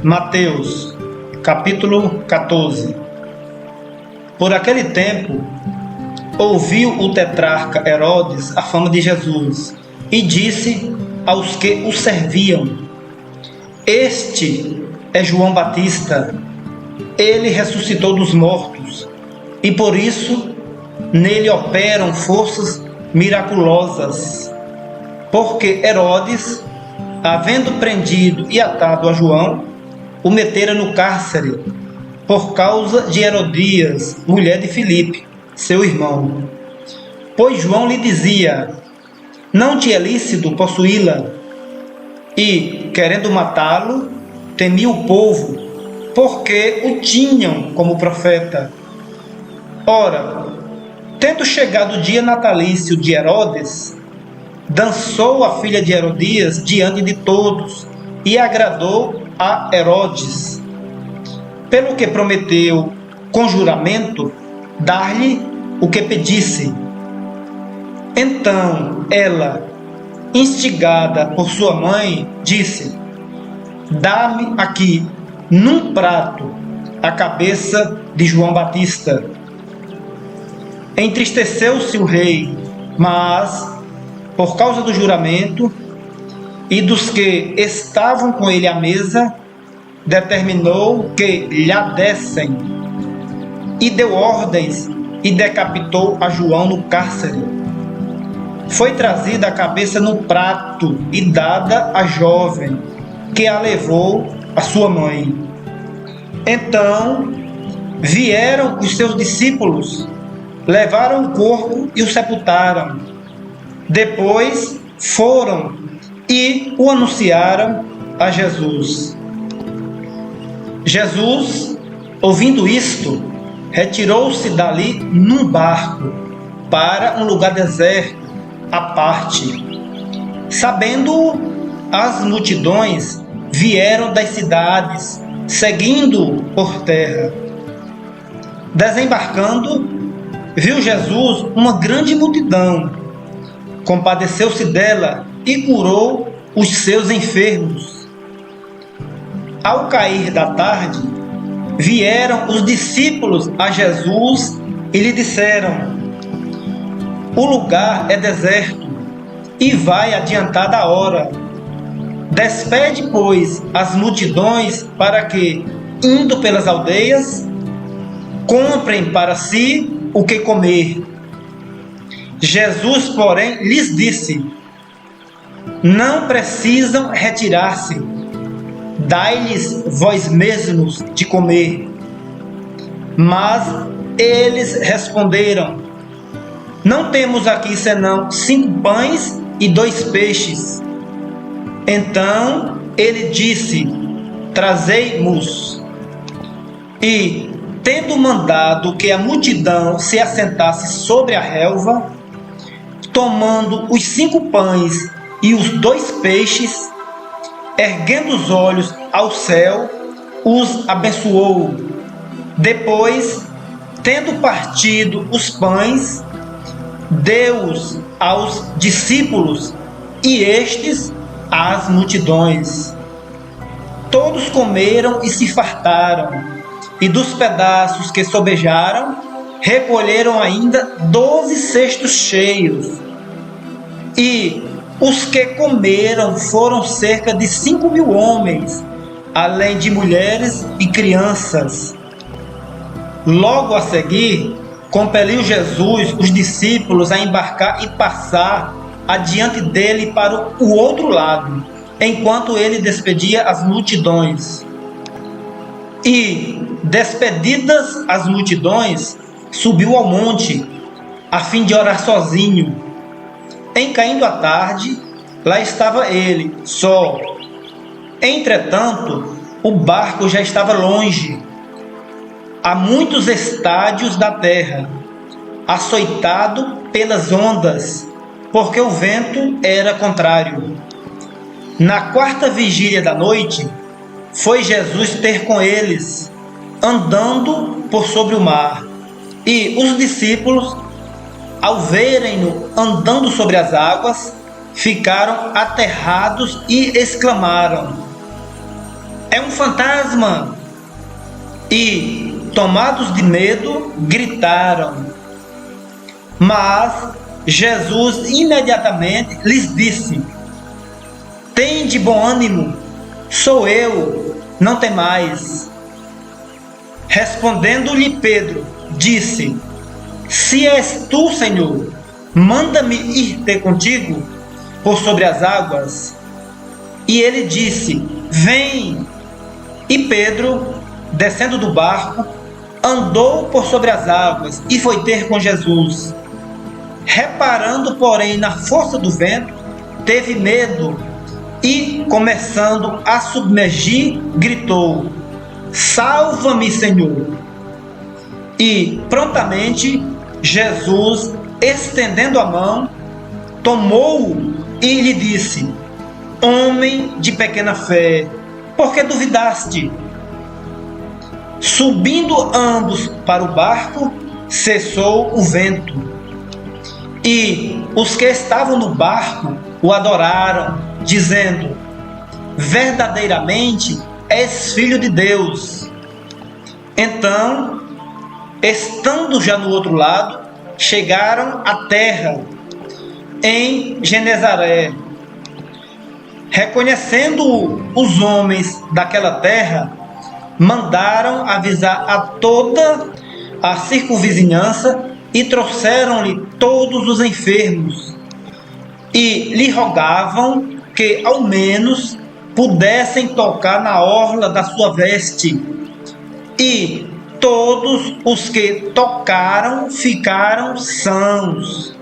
Mateus, capítulo 14. Por aquele tempo, ouviu o tetrarca Herodes a fama de Jesus e disse aos que o serviam: Este é João Batista. Ele ressuscitou dos mortos e por isso nele operam forças miraculosas. Porque Herodes, havendo prendido e atado a João, o metera no cárcere, por causa de Herodias, mulher de Filipe, seu irmão. Pois João lhe dizia: não te é lícito possuí-la. E, querendo matá-lo, temia o povo, porque o tinham como profeta. Ora, tendo chegado o dia natalício de Herodes, dançou a filha de Herodias diante de todos e agradou a Herodes, pelo que prometeu com juramento dar-lhe o que pedisse. Então ela, instigada por sua mãe, disse: dá-me aqui num prato a cabeça de João Batista. Entristeceu-se o rei, mas, por causa do juramento e dos que estavam com ele à mesa, determinou que lhe dessem, e deu ordens e decapitou a João no cárcere. Foi trazida a cabeça no prato e dada à jovem, que a levou à sua mãe. Então vieram os seus discípulos, levaram o corpo e o sepultaram. Depois foram e o anunciaram a Jesus. Jesus, ouvindo isto, retirou-se dali num barco para um lugar deserto, à parte. Sabendo as multidões, vieram das cidades, seguindo-o por terra. Desembarcando, viu Jesus uma grande multidão, compadeceu-se dela e curou os seus enfermos. Ao cair da tarde, vieram os discípulos a Jesus e lhe disseram: o lugar é deserto e vai adiantada a hora. Despede, pois, as multidões para que, indo pelas aldeias, comprem para si o que comer. Jesus, porém, lhes disse: não precisam retirar-se, dai-lhes vós mesmos de comer. Mas eles responderam: não temos aqui senão 5 pães e 2 peixes. Então ele disse: trazei-mos. E, tendo mandado que a multidão se assentasse sobre a relva, tomando os 5 pães e os 2 peixes, erguendo os olhos ao céu, os abençoou. Depois, tendo partido os pães, deu-os aos discípulos e estes às multidões. Todos comeram e se fartaram, e dos pedaços que sobejaram, recolheram ainda 12 cestos cheios. E os que comeram foram cerca de 5.000 homens, além de mulheres e crianças. Logo a seguir, compeliu Jesus os discípulos a embarcar e passar adiante dele para o outro lado, enquanto ele despedia as multidões. E, despedidas as multidões, subiu ao monte, a fim de orar sozinho. Em caindo a tarde, lá estava ele, só. Entretanto, o barco já estava longe, a muitos estádios da terra, açoitado pelas ondas, porque o vento era contrário. Na 4ª vigília da noite, foi Jesus ter com eles, andando por sobre o mar. E os discípulos, ao verem-no andando sobre as águas, ficaram aterrados e exclamaram: é um fantasma! E, tomados de medo, gritaram. Mas Jesus imediatamente lhes disse: tende bom ânimo, sou eu, não temais. Respondendo-lhe Pedro, disse: se és tu, Senhor, manda-me ir ter contigo por sobre as águas. E ele disse: vem. E Pedro, descendo do barco, andou por sobre as águas e foi ter com Jesus. Reparando, porém, na força do vento, teve medo e, começando a submergir, gritou: salva-me, Senhor! E, prontamente, Jesus, estendendo a mão, tomou-o e lhe disse: homem de pequena fé, por que duvidaste? Subindo ambos para o barco, cessou o vento. E os que estavam no barco o adoraram, dizendo: verdadeiramente és filho de Deus. Então, estando já no outro lado, chegaram à terra, em Genezaré. Reconhecendo os homens daquela terra, mandaram avisar a toda a circunvizinhança e trouxeram-lhe todos os enfermos e lhe rogavam que ao menos pudessem tocar na orla da sua veste. E todos os que tocaram ficaram sãos.